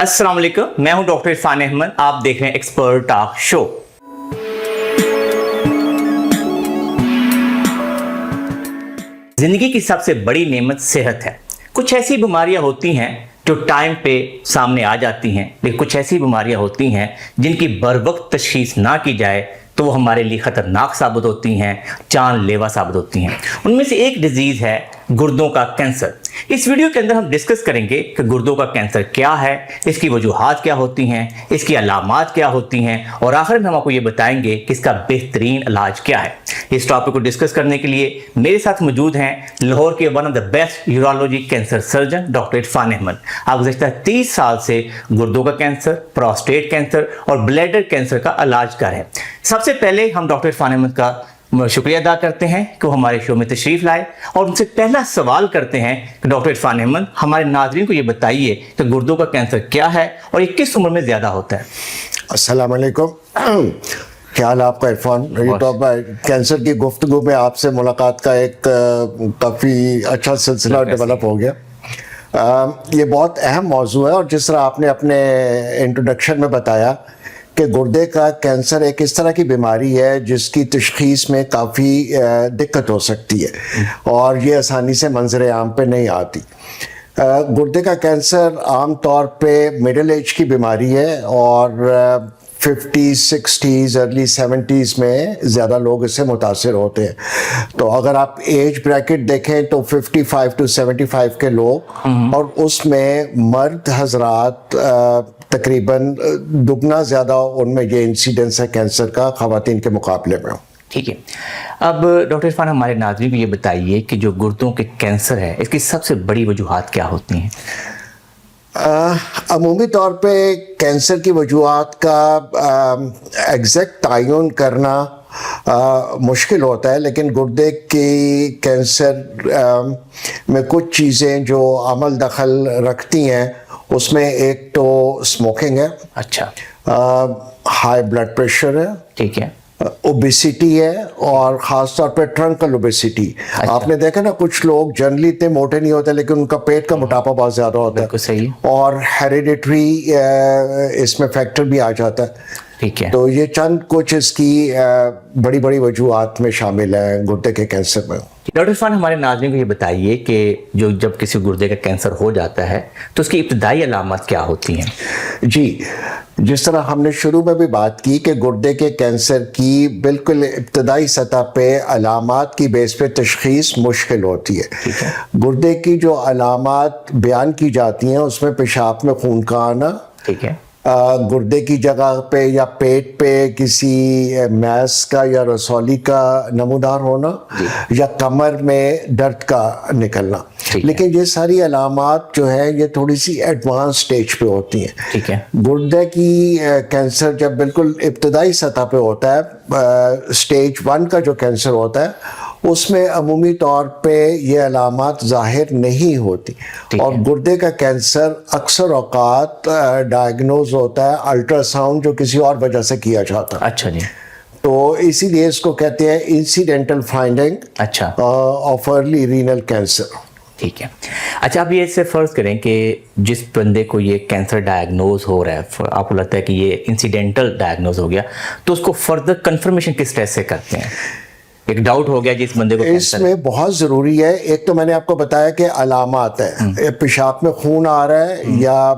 अस्सलाम वालेकुम, मैं हूं डॉक्टर इरफान अहमद। आप देख रहे हैं एक्सपर्ट टॉक शो। जिंदगी की सबसे बड़ी नेमत सेहत है। कुछ ऐसी बीमारियां होती हैं जो टाइम पे सामने आ जाती हैं, लेकिन कुछ ऐसी बीमारियां होती हैं जिनकी बरवक्त तशखीस ना की जाए तो वो हमारे लिए ख़तरनाक साबित होती हैं, जानलेवा साबित होती हैं। उनमें से एक डिजीज़ है गुर्दों का कैंसर। इस वीडियो के अंदर हम डिस्कस करेंगे कि गुर्दों का कैंसर क्या है, इसकी वजूहात क्या होती हैं, इसकी अलामात क्या होती हैं और आखिर में हम आपको ये बताएंगे कि इसका बेहतरीन इलाज क्या है। इस टॉपिक को डिस्कस करने के लिए मेरे साथ मौजूद हैं लाहौर के one of the best urology cancer surgeon doctor Irfan Ahmed. आप गुज़श्ता 30 साल से गुर्दों का कैंसर, प्रोस्टेट कैंसर और ब्लैडर कैंसर का इलाज कर रहे हैं। सबसे पहले हम डॉक्टर इरफान अहमद का शुक्रिया अदा करते हैं कि वो हमारे शो में तशरीफ़ लाए और उनसे पहला सवाल करते हैं कि डॉक्टर इरफान अहमद, हमारे नाज़रीन को ये बताइए कि गुर्दों का कैंसर क्या है और ये किस उम्र में ज़्यादा होता है। अस्सलाम वालेकुम, क्या हाल आपका इरफान। ये तो कैंसर की गुफ्तगू में आपसे मुलाकात का एक काफ़ी अच्छा सिलसिला डेवलप हो गया। ये बहुत अहम मौजू है और जिस तरह आपने अपने इंट्रोडक्शन में बताया कि गुर्दे का कैंसर एक इस तरह की बीमारी है जिसकी तशख़ीस में काफ़ी दिक्कत हो सकती है और ये आसानी से मंजर आम पे नहीं आती। गुर्दे का कैंसर आम तौर पे मिडिल एज की बीमारी है और 50s, 60s, अर्ली 70s में ज़्यादा लोग इससे मुतासिर होते हैं। तो अगर आप एज ब्रैकेट देखें तो 55 to 75 के लोग और उसमें मर्द हजरात तकरीबन दुगना ज़्यादा उनमें ये इंसिडेंस है कैंसर का ख़वातीन के मुकाबले में। ठीक है, अब डॉक्टर इरफान हमारे नाज़रीन को ये बताइए कि जो गुर्दों के कैंसर है इसकी सबसे बड़ी वजूहात क्या होती हैं। अमूमी तौर पे कैंसर की वजूहात का एग्जैक्ट तयन करना मुश्किल होता है, लेकिन गुर्दे की कैंसर में कुछ चीज़ें जो अमल दखल रखती हैं उसमें एक तो स्मोकिंग है, अच्छा, हाई ब्लड प्रेशर है, ठीक है, ओबेसिटी है और ख़ास तौर पे ट्रंकल ओबेसिटी। अच्छा। आपने देखा ना कुछ लोग जनरली इतने मोटे नहीं होते लेकिन उनका पेट का मोटापा बहुत ज़्यादा होता है। बिल्कुल सही। और हेरिडिटरी इसमें फैक्टर भी आ जाता है। ठीक है, तो ये चंद कुछ इसकी बड़ी बड़ी वजूहात में शामिल है गुर्दे के कैंसर में। डॉक्टर इरफान हमारे नाज़रीन को ये बताइए कि जब किसी गुर्दे का कैंसर हो जाता है तो उसकी इब्तदाई अलामत क्या होती हैं। जी, जिस तरह हमने शुरू में भी बात की कि गुर्दे के कैंसर की बिल्कुल इब्तदाई सतह पे अलामात की बेस पे तशख़ीस मुश्किल होती है। गुर्दे की जो अलामात बयान की जाती हैं उसमें पेशाब में खून का आना, ठीक है, गुर्दे की जगह पे या पेट पे किसी मैस का या रसौली का नमूदार होना या कमर में दर्द का निकलना। लेकिन ये सारी अलामात जो है ये थोड़ी सी एडवांस स्टेज पे होती हैं। ठीक है, गुर्दे की कैंसर जब बिल्कुल इब्तदाई सतह पे होता है, स्टेज 1 का जो कैंसर होता है उसमें अमूमी तौर पे ये अलामात ज़ाहिर नहीं होती और गुर्दे का कैंसर अक्सर औकात डायग्नोज होता है अल्ट्रासाउंड जो किसी और वजह से किया जाता है। अच्छा जी, तो इसीलिए इसको कहते हैं इंसिडेंटल फाइंडिंग अच्छा, ऑफ अर्ली रीनल कैंसर। ठीक है। अच्छा, आप ये इससे फ़र्ज़ करें कि जिस बंदे को ये कैंसर डायग्नोज हो रहा है, आपको लगता है कि ये इंसिडेंटल डायग्नोज हो गया, तो उसको फर्दर कंफर्मेशन किस तरह से करते हैं। एक डाउट हो गया जिस बंदे को इसमें बहुत ज़रूरी है, एक तो मैंने आपको बताया कि अलामात है, पेशाब में खून आ रहा है या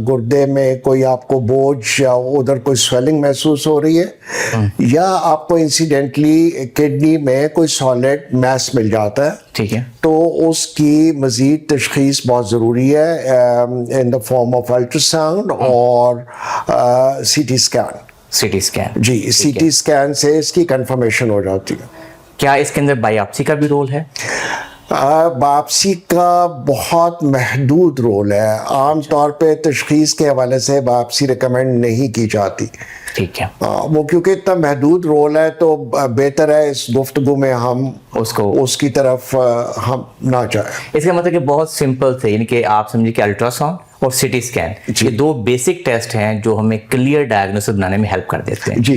गुर्दे में कोई आपको बोझ या उधर कोई स्वेलिंग महसूस हो रही है या आपको इंसिडेंटली किडनी में कोई सॉलिड मैस मिल जाता है, ठीक है, तो उसकी मज़ीद तशख़ीस बहुत ज़रूरी है in the form of ultrasound और CT स्कैन। सीटी स्कैन, जी, CT स्कैन से इसकी कंफर्मेशन हो जाती है। क्या इसके अंदर बायोप्सी का भी रोल है। बायोप्सी का बहुत महदूद रोल है। आम तौर पे तशख़ीस के हवाले से बायोप्सी रिकमेंड नहीं की जाती। ठीक है, वो क्योंकि इतना महदूद रोल है तो बेहतर है इस गुफ्तगू में हम उसकी तरफ हम ना जाए। इसका मतलब कि बहुत सिंपल थे, यानी कि आप समझिए कि अल्ट्रासाउंड और सिटी स्कैन, ये दो बेसिक टेस्ट हैं जो हमें क्लियर डायग्नोसिस बनाने में हेल्प कर देते हैं। जी,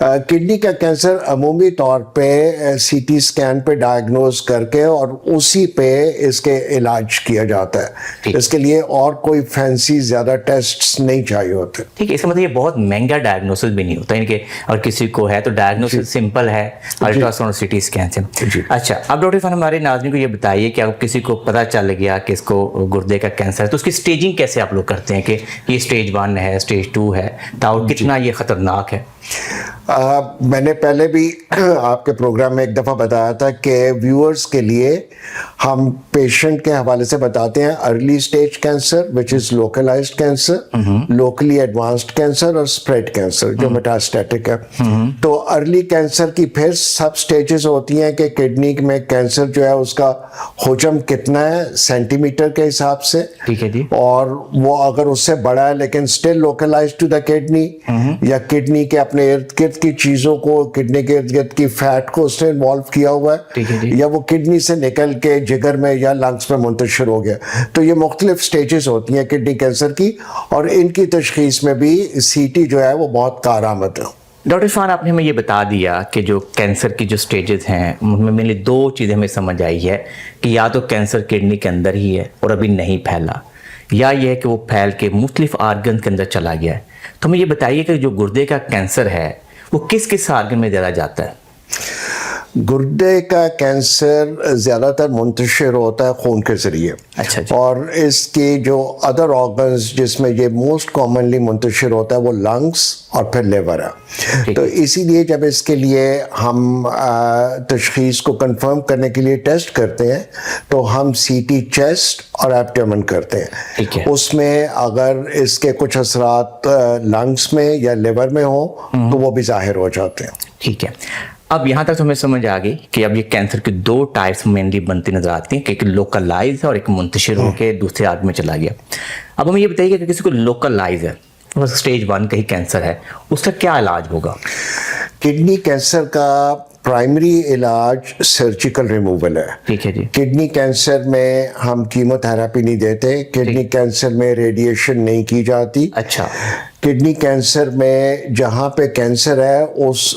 किडनी का कैंसर अमूमी तौर पे सीटी स्कैन पे डायग्नोज करके और उसी पे इसके इलाज किया जाता है। इसके लिए और कोई फैंसी ज्यादा टेस्ट्स नहीं चाहिए होते। ठीक है, इसका मतलब ये बहुत महंगा डायग्नोसिस भी नहीं होता इनके, और किसी को है तो डायग्नोसिस सिंपल है, अल्ट्रासाउंड सिटी स्कैन से। अच्छा, अब डॉक्टर इरफान हमारे नाज़रीन को ये बताइए कि अगर किसी को पता चल गया कि इसको गुर्दे का कैंसर है तो उसकी स्टेजिंग कैसे आप लोग करते हैं कि ये स्टेज 1 है, स्टेज 2 है, तो कितना ये खतरनाक है? मैंने पहले भी आपके प्रोग्राम में एक दफ़ा बताया था कि व्यूअर्स के लिए हम पेशेंट के हवाले से बताते हैं early stage cancer which is localized cancer, locally advanced cancer और स्प्रेड कैंसर जो मेटास्टैटिक है। तो अर्ली कैंसर की फिर सब स्टेजेस होती हैं कि किडनी में कैंसर जो है उसका हुजम कितना है सेंटीमीटर के हिसाब से, ठीक है जी, और वो अगर उससे बड़ा है लेकिन still localized to the kidney, या किडनी के अपने इर्द गिर्द की चीजों को, किडनी के इर्द गिर्द की फैट को उसने इन्वॉल्व किया हुआ है, या वो किडनी से निकल के जिगर में या लंग्स में मुंतशिर हो गया। तो ये मुख्तलिफ स्टेजेस होती हैं किडनी कैंसर की, और इनकी तशखीस में भी सीटी जो है वो बहुत कारआमद है। डॉक्टर इरफान, आपने हमें ये बता दिया कि जो कैंसर की जो स्टेजेस हैं उनमें मेनली 2 चीज़ें हमें समझ आई है कि या तो कैंसर किडनी के अंदर ही है और अभी नहीं फैला, या ये है कि वो फैल के मुख्तलिफ आर्गन के अंदर चला गया है। तो हमें ये बताइए कि जो गुर्दे का कैंसर है वो किस किस आर्गन में ज़्यादा जाता है? गुर्दे का कैंसर ज़्यादातर मुंतशिर होता है खून के ज़रिए। अच्छा जी। और इसके जो अदर ऑर्गन्स जिसमें ये मोस्ट कॉमनली मुंतशिर होता है वो लंग्स और फिर लिवर है। तो इसीलिए जब इसके लिए हम तशखीस को कंफर्म करने के लिए टेस्ट करते हैं तो हम सीटी चेस्ट और एब्डोमेन करते हैं। उसमें अगर इसके कुछ असरात लंग्स में या लिवर में हो तो वो भी जाहिर हो जाते हैं। ठीक है, अब यहाँ तक तो हमें समझ आ गई कि अब ये कैंसर की 2 टाइप्स मेनली बनती नजर आती हैं कि एक लोकलाइज है और एक मुंतशिर होकर दूसरे आदमी में चला गया। अब हमें ये बताइए कि किसी को लोकलाइज है, स्टेज 1 का ही कैंसर है, उसका क्या इलाज होगा? किडनी कैंसर का प्राइमरी इलाज सर्जिकल रिमूवल है। ठीक है जी। किडनी कैंसर में हम कीमोथेरेपी नहीं देते, किडनी कैंसर में रेडिएशन नहीं की जाती। अच्छा। किडनी कैंसर में जहाँ पे कैंसर है उस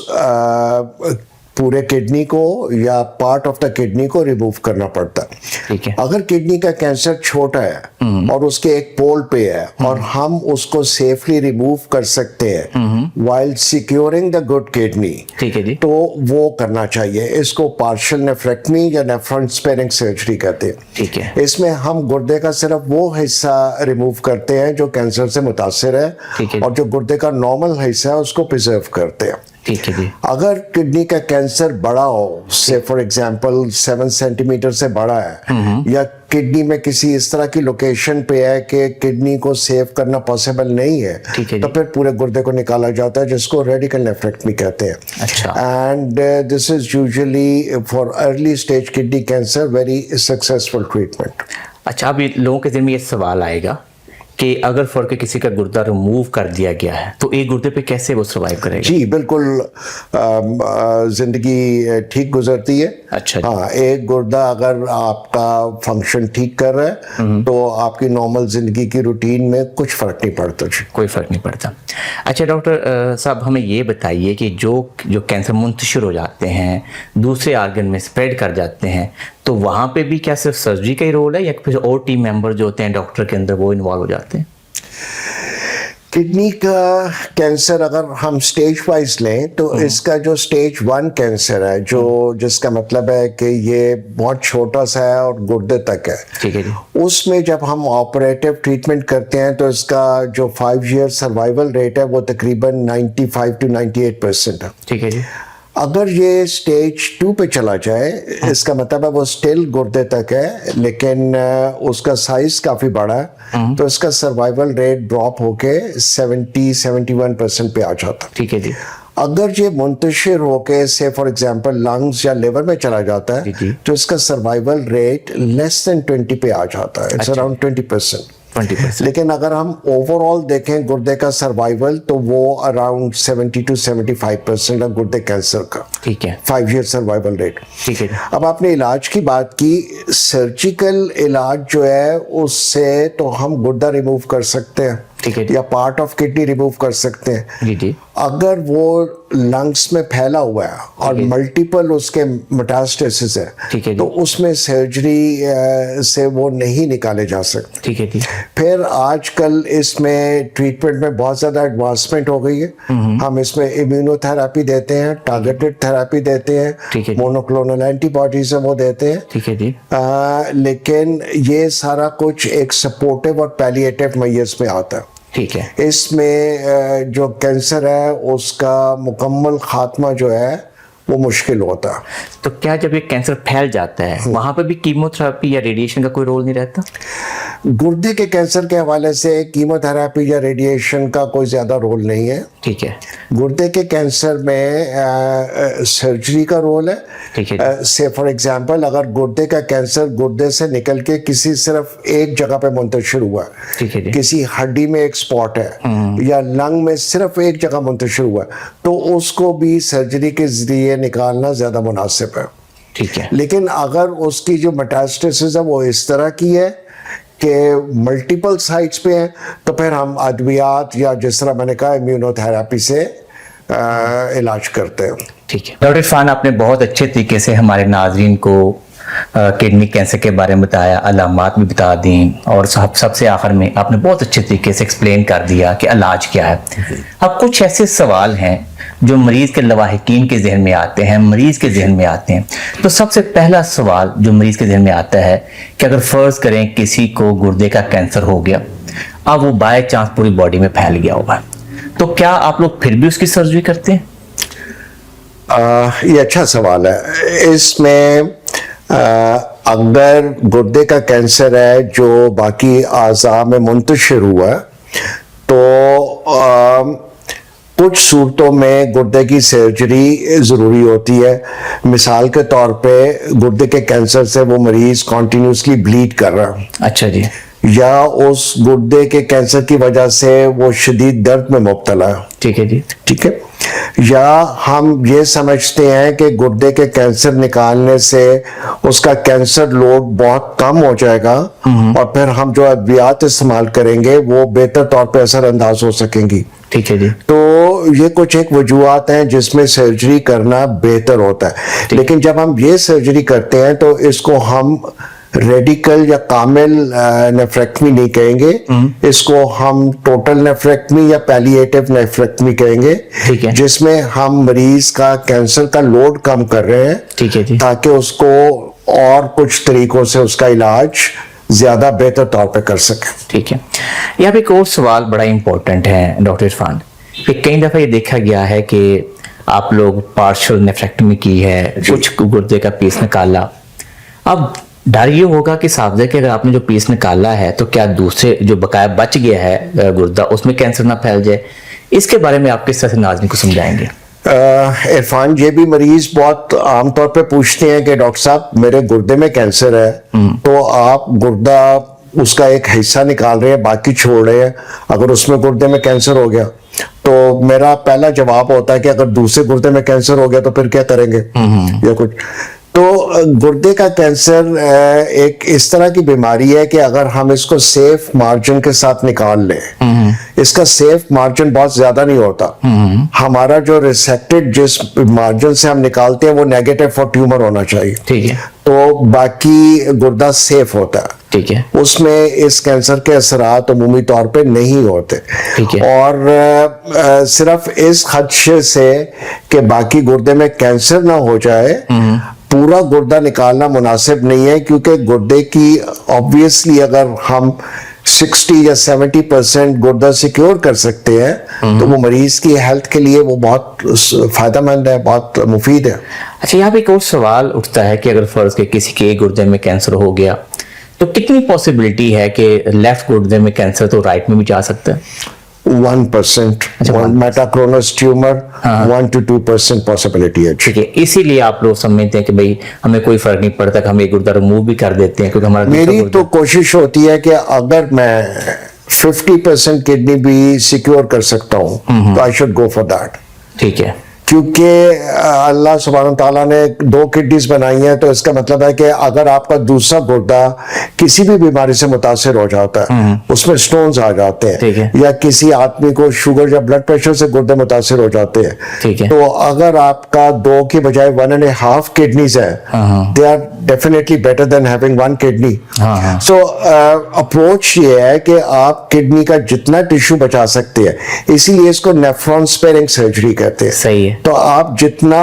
पूरे किडनी को या पार्ट ऑफ द किडनी को रिमूव करना पड़ता है। ठीक है। अगर किडनी का कैंसर छोटा है और उसके एक पोल पे है और हम उसको सेफली रिमूव कर सकते हैं while securing the good kidney, ठीक है जी, तो वो करना चाहिए। इसको पार्शियल नेफ्रेक्टमी या नेफ्रॉन स्पेयरिंग सर्जरी कहते हैं। ठीक है। इसमें हम गुर्दे का सिर्फ वो हिस्सा रिमूव करते हैं जो कैंसर से मुतासिर है, और जो गुर्दे का नॉर्मल हिस्सा है उसको प्रिजर्व करते हैं। ठीक है जी। अगर किडनी का कैंसर बड़ा हो, से फॉर एग्जांपल 7 सेंटीमीटर से बड़ा है, या किडनी में किसी इस तरह की लोकेशन पे है कि किडनी को सेव करना पॉसिबल नहीं है, तो फिर पूरे गुर्दे को निकाला जाता है जिसको रेडिकल नेफ्रेक्टमी कहते हैं। अच्छा। And this is usually for early stage kidney cancer very successful treatment. अच्छा, अभी लोगों के दिल में ये सवाल आएगा कि अगर फॉर के किसी का गुर्दा रिमूव कर दिया गया है तो एक गुर्दे पे कैसे वो सर्वाइव करेगा? जी बिल्कुल, जिंदगी ठीक गुजरती है। अच्छा। हाँ, एक गुर्दा अगर आपका फंक्शन ठीक कर रहा है तो आपकी नॉर्मल जिंदगी की रूटीन में कुछ फर्क नहीं पड़ता। कोई फर्क नहीं पड़ता। अच्छा डॉक्टर साहब, हमें ये बताइए कि जो कैंसर मुंतशिर हो जाते हैं, दूसरे आर्गन में स्प्रेड कर जाते हैं, तो वहाँ पे भी क्या सिर्फ सर्जरी का ही रोल है या फिर और टीम मेंबर जो होते हैं डॉक्टर के अंदर वो इन्वॉल्व हो जाते हैं? किडनी का कैंसर अगर हम स्टेज वाइज लें तो इसका जो स्टेज 1 कैंसर है, जो जिसका मतलब है कि ये बहुत छोटा सा है और गुर्दे तक है, ठीक है जी, उसमें जब हम ऑपरेटिव ट्रीटमेंट करते हैं तो इसका जो 5 ईयर सर्वाइवल रेट है वो तकरीबन 95 to 98% है। ठीक है जी। अगर ये स्टेज 2 पे चला जाए, इसका मतलब है वो स्टिल गुर्दे तक है लेकिन उसका साइज काफी बड़ा है, तो इसका सर्वाइवल रेट ड्रॉप होके 70-71% पे आ जाता है। ठीक है जी। अगर ये मुंतशिर होके से फॉर एग्जांपल लंग्स या लिवर में चला जाता है तो इसका सर्वाइवल रेट लेस देन 20 पे आ जाता है, इट्स अराउंड 20%। 20%। लेकिन अगर हम ओवरऑल देखें गुर्दे का सर्वाइवल तो वो अराउंड 70 to 75% है गुर्दे कैंसर का। ठीक है। 5 year सर्वाइवल रेट। ठीक है। अब आपने इलाज की बात की, सर्जिकल इलाज जो है उससे तो हम गुर्दा रिमूव कर सकते हैं, ठीक है, या पार्ट ऑफ किडनी रिमूव कर सकते हैं। जी जी। अगर वो लंग्स में फैला हुआ है और मल्टीपल उसके मेटास्टेसिस है, ठीक है जी। तो उसमें सर्जरी से वो नहीं निकाले जा सकते। ठीक है जी। फिर आजकल इसमें ट्रीटमेंट में बहुत ज़्यादा एडवांसमेंट हो गई है। हम इसमें इम्यूनोथेरेपी देते हैं, टारगेटेड थेरेपी देते हैं, ठीक है जी। मोनोक्लोनल एंटीबॉडीज है वो देते हैं। ठीक है जी। लेकिन ये सारा कुछ एक सपोर्टिव और पैलिएटिव मैयर्स में आता है। ठीक है। इसमें जो कैंसर है उसका मुकम्मल खात्मा जो है वो मुश्किल होता है। तो क्या जब ये कैंसर फैल जाता है वहां पर भी कीमोथेरेपी या रेडिएशन का कोई रोल नहीं रहता? गुर्दे के कैंसर के हवाले से कीमोथेरेपी या रेडिएशन का कोई ज़्यादा रोल नहीं है। ठीक है। गुर्दे के कैंसर में सर्जरी का रोल है। ठीक है। से फॉर एग्जांपल अगर गुर्दे का कैंसर गुर्दे से निकल के किसी सिर्फ एक जगह पे मुंतशिर हुआ है, ठीक है जी। किसी हड्डी में एक स्पॉट है या लंग में सिर्फ एक जगह मुंतशिर हुआ है, तो उसको भी सर्जरी के जरिए निकालना ज़्यादा मुनासिब है। ठीक है। लेकिन अगर उसकी जो मेटास्टेसिस है वो इस तरह की है कि मल्टीपल साइट्स पे है, तो फिर हम अद्वियात या जिस तरह मैंने कहा इम्यूनोथेरेपी से इलाज करते हैं। ठीक है। डॉक्टर इरफान, आपने बहुत अच्छे तरीके से हमारे नाजरीन को किडनी कैंसर के बारे में बताया, अलामात भी बता दी, और सबसे आखिर में आपने बहुत अच्छे तरीके से एक्सप्लेन कर दिया कि इलाज क्या है। अब कुछ ऐसे सवाल हैं जो मरीज के लवाहिकीन के जहन में आते हैं, मरीज के जहन में आते हैं। तो सबसे पहला सवाल जो मरीज के जहन में आता है कि अगर फर्ज करें किसी को गुर्दे का कैंसर हो गया, अब वो बाय चांस पूरी बॉडी में फैल गया होगा, तो क्या आप लोग फिर भी उसकी सर्जरी करते हैं? ये अच्छा सवाल है। इसमें अगर गुर्दे का कैंसर है जो बाकी आज़ा में मुंतशिर हुआ है, तो कुछ सूरतों में गुर्दे की सर्जरी ज़रूरी होती है। मिसाल के तौर पे गुर्दे के कैंसर से वो मरीज़ कॉन्टीन्यूसली ब्लीड कर रहा है, अच्छा जी, या उस गुर्दे के कैंसर की वजह से वो शदीद दर्द में मुब्तला है, ठीक है जी, ठीक है, या हम ये समझते हैं कि गुर्दे के कैंसर निकालने से उसका कैंसर लोड बहुत कम हो जाएगा और फिर हम जो अद्वियात इस्तेमाल करेंगे वो बेहतर तौर पे असरअंदाज हो सकेंगी, ठीक है जी। तो ये कुछ एक वजूहात हैं जिसमें सर्जरी करना बेहतर होता है। लेकिन जब हम ये सर्जरी करते हैं तो इसको हम रेडिकल या कामिल नेफ्रेक्टमी नहीं कहेंगे, इसको हम टोटल नेफ्रेक्टमी या पैलिएटिव नेफ्रेक्टमी कहेंगे, ठीक है, जिसमें हम मरीज का कैंसर का लोड कम कर रहे हैं, ठीक है जी, ताकि उसको और कुछ तरीकों से उसका इलाज ज्यादा बेहतर तौर पे कर सके। ठीक है। यहाँ पे एक और सवाल बड़ा इंपॉर्टेंट है डॉक्टर इरफान, कि कई दफ़ा ये देखा गया है कि आप लोग पार्शियल नेफ्रेक्टमी की है, कुछ गुर्दे का पीस निकाला, अब डर ये होगा कि साहब कि अगर आपने जो पीस निकाला है तो क्या दूसरे जो बकाया बच गया है गुर्दा उसमें कैंसर ना फैल जाए, इसके बारे में आप किस तरह से नाज़रीन को समझाएंगे? इरफान, ये भी मरीज बहुत आमतौर पे पूछते हैं कि डॉक्टर साहब मेरे गुर्दे में कैंसर है, तो आप गुर्दा उसका एक हिस्सा निकाल रहे हैं बाकी छोड़ रहे हैं, अगर उसमें गुर्दे में कैंसर हो गया, तो मेरा पहला जवाब होता है कि अगर दूसरे गुर्दे में कैंसर हो गया तो फिर क्या करेंगे या कुछ। तो गुर्दे का कैंसर एक इस तरह की बीमारी है कि अगर हम इसको सेफ मार्जिन के साथ निकाल लें, इसका सेफ मार्जिन बहुत ज्यादा नहीं होता, हमारा जो रिसेक्टेड जिस मार्जिन से हम निकालते हैं वो नेगेटिव फॉर ट्यूमर होना चाहिए, ठीक है, तो बाकी गुर्दा सेफ होता है, ठीक है, उसमें इस कैंसर के असरात अमूमी तौर पे नहीं होते, ठीक है, और सिर्फ इस खदशे से कि बाकी गुर्दे में कैंसर ना हो जाए पूरा गुर्दा निकालना मुनासिब नहीं है, क्योंकि गुर्दे की ऑब्वियसली अगर हम 60 या 70% गुर्दा सिक्योर कर सकते हैं तो वो मरीज की हेल्थ के लिए वो बहुत फायदेमंद है, बहुत मुफीद है। अच्छा, यहाँ पे एक और सवाल उठता है कि अगर फर्ज के किसी के गुर्दे में कैंसर हो गया तो कितनी पॉसिबिलिटी है कि लेफ्ट गुर्दे में कैंसर तो राइट में भी जा सकता है? 1%, मेटाक्रोनस ट्यूमर 1 to 2% पॉसिबिलिटी है। ठीक है, इसीलिए आप लोग समझते हैं कि भाई हमें कोई फर्क नहीं पड़ता कि हम एक गुर्दा रिमूव भी कर देते हैं, क्योंकि हमारा मेरी तो कोशिश होती है कि अगर मैं 50% किडनी भी सिक्योर कर सकता हूँ तो I should go for that. ठीक है, क्योंकि अल्लाह सुब्हानहू ताला ने 2 किडनीज बनाई हैं, तो इसका मतलब है कि अगर आपका दूसरा गुर्दा किसी भी बीमारी से मुतासिर हो जाता है, उसमें स्टोन्स आ जाते हैं, या किसी आदमी को शुगर या ब्लड प्रेशर से गुर्दे मुतासिर हो जाते हैं, ठीक है, तो अगर आपका 2 की बजाय 1.5 किडनीज है, they are definitely better than having 1 kidney. So approach ये है कि आप किडनी का जितना टिश्यू बचा सकते हैं, इसीलिए इसको नेफ्रॉन स्पेयरिंग सर्जरी कहते हैं। सही है। तो आप जितना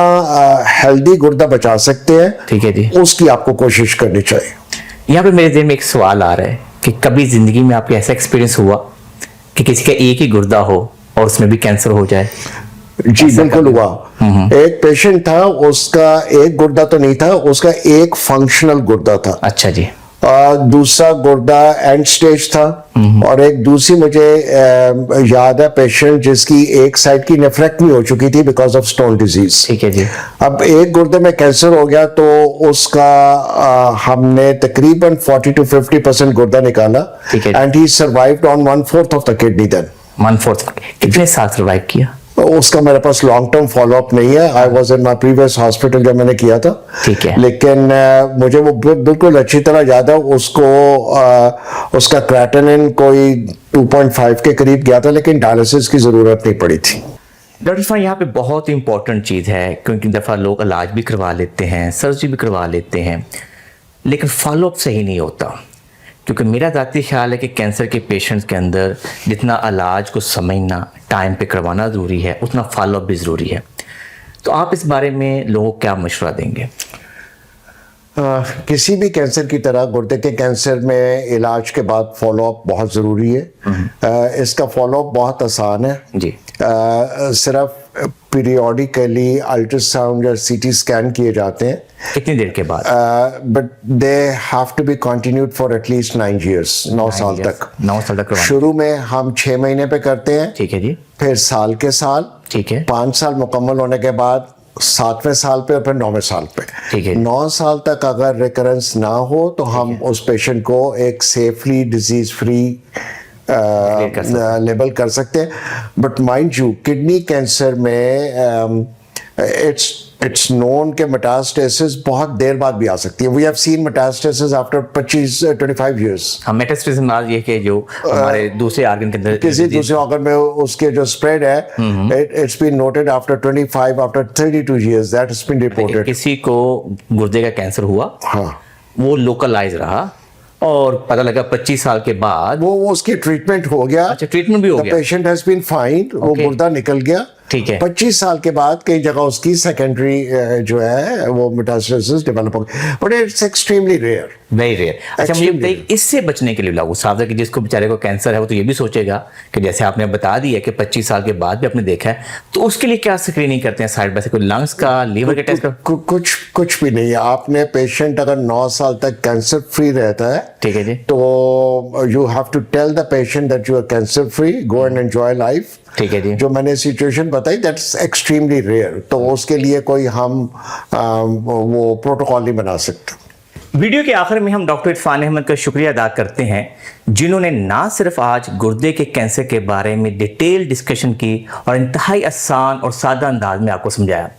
हेल्दी गुर्दा बचा सकते हैं, ठीक है जी, उसकी आपको कोशिश करनी चाहिए। यहाँ पे मेरे दिल में एक सवाल आ रहा है कि कभी जिंदगी में आपको ऐसा एक्सपीरियंस हुआ कि किसी का एक ही गुर्दा हो और उसमें भी कैंसर हो जाए? जी बिल्कुल हुआ। एक पेशेंट था, उसका एक गुर्दा तो नहीं था, उसका एक फंक्शनल गुर्दा था। अच्छा जी। दूसरा गुर्दा एंड स्टेज था, और एक दूसरी मुझे याद है पेशेंट जिसकी एक साइड की नेफ्रेक्टमी हो चुकी थी बिकॉज ऑफ स्टोन डिजीज। ठीक है जी। अब एक गुर्दे में कैंसर हो गया तो उसका हमने तकरीबन 40 to 50% गुर्दा निकाला, and he survived on 1/4 of the kidney. Then 1/4 कितने साल सर्वाइव किया? उसका मेरे पास लॉन्ग टर्म फॉलोअप नहीं है। I was in my previous hospital जब मैंने किया था। ठीक है। लेकिन मुझे वो बिल्कुल अच्छी तरह याद है। उसका क्रेटिनिन कोई 2.5 के करीब गया था, लेकिन डायलिसिस की जरूरत नहीं पड़ी थी। डॉक्टर साहब, यहाँ पे बहुत इंपॉर्टेंट चीज़ है, क्योंकि दफ़ा लोग इलाज भी करवा लेते हैं, सर्जरी भी करवा लेते हैं, लेकिन फॉलोअप सही नहीं होता। क्योंकि मेरा ज़ाती ख्याल है कि कैंसर के पेशेंट्स के अंदर जितना इलाज को समझना, टाइम पे करवाना ज़रूरी है, उतना फॉलोअप भी ज़रूरी है। तो आप इस बारे में लोगों को क्या मशवरा देंगे? किसी भी कैंसर की तरह गुर्दे के कैंसर में इलाज के बाद फॉलोअप बहुत ज़रूरी है। इसका फॉलोअप बहुत आसान है जी। सिर्फ पीरियोडिकली अल्ट्रासाउंड या सीटी स्कैन किए जाते हैं। कितनी देर के बाद? But they have to be continued for at least 9 years, 9 साल तक। 9 साल तक। शुरू में हम 6 महीने पे करते हैं। ठीक है जी। फिर साल के साल। ठीक है। 5 साल मुकम्मल होने के बाद 7वें साल पे और फिर 9वें साल पे। ठीक है। 9 साल तक अगर रिकरेंस ना हो तो हम उस पेशेंट को एक सेफली डिजीज फ्री लेबल कर सकते हैं। But mind you, kidney cancer में इट्स नोन के मेटास्टेसिस बहुत देर बाद भी आ सकती है। We have seen metastasis after 25-25 years। हाँ, मेटास्टेसिस मतलब ये कि जो हमारे दूसरे ऑर्गन के अंदर, किसी दूसरे ऑर्गन में उसके जो स्प्रेड है, it's been noted after 25, after 32 years, that has been reported. किसी को गुर्दे का कैंसर हुआ, हाँ, वो लोकलाइज रहा और पता लगा 25 साल के बाद वो उसकी ट्रीटमेंट हो गया। अच्छा, ट्रीटमेंट भी हो गया। पेशेंट हैज बीन फाइन, वो गुर्दा निकल गया। ठीक है। 25 साल के बाद कई जगह उसकी सेकेंडरी जो है वो मेटास्टेसिस डेवलप हो गया, but it's extremely rare, very rare. अच्छा, मुझे बताइए, इससे बचने के लिए लागू सावधान कि जिसको बेचारे को कैंसर है वो तो ये भी सोचेगा कि जैसे आपने बता दिया कि 25 साल के बाद भी आपने देखा है, तो उसके लिए क्या स्क्रीनिंग करते हैं साइड बाय साइड? कोई लंग्स का, लीवर के टेस्ट का? कुछ भी नहीं है। आपने पेशेंट अगर 9 साल तक कैंसर फ्री रहता है, ठीक है जी, तो you have to tell the patient that you are cancer free, go and enjoy life. ठीक है जी। जो मैंने सिचुएशन बताई दैट्स एक्सट्रीमली रेयर, तो उसके लिए कोई हम वो प्रोटोकॉल नहीं बना सकते। वीडियो के आखिर में हम डॉक्टर इरफान अहमद का शुक्रिया अदा करते हैं, जिन्होंने ना सिर्फ आज गुर्दे के कैंसर के बारे में डिटेल डिस्कशन की और इंतहाई आसान और सादा अंदाज में आपको समझाया।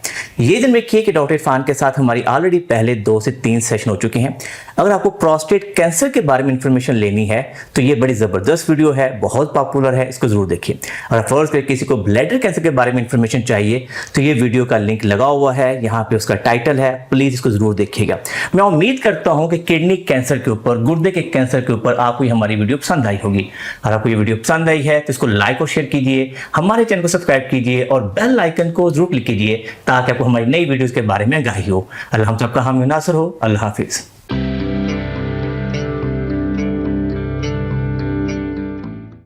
ये दिन रखिए कि डॉक्टर इरफान के साथ हमारी ऑलरेडी पहले 2 से 3 सेशन हो चुके हैं। अगर आपको प्रोस्टेट कैंसर के बारे में इंफॉर्मेशन लेनी है तो ये बड़ी ज़बरदस्त वीडियो है, बहुत पॉपुलर है, इसको ज़रूर देखिए। अगर फर्स्ट पे किसी को ब्लैडर कैंसर के बारे में इंफॉर्मेशन चाहिए तो ये वीडियो का लिंक लगा हुआ है, यहाँ पे उसका टाइटल है, प्लीज़ इसको ज़रूर देखिएगा। मैं उम्मीद करता हूँ कि किडनी कैंसर के ऊपर, गुर्दे के कैंसर के ऊपर आपको हमारी वीडियो पसंद आई होगी। अगर आपको ये वीडियो पसंद आई है तो इसको लाइक और शेयर कीजिए, हमारे चैनल को सब्सक्राइब कीजिए और बेल आइकन को जरूर क्लिक कीजिए ताकि आपको हमारी नई वीडियोस के बारे में आगाही हो। अल्लाह हम सबका हामी नासर हो। अल्लाह हाफिज़।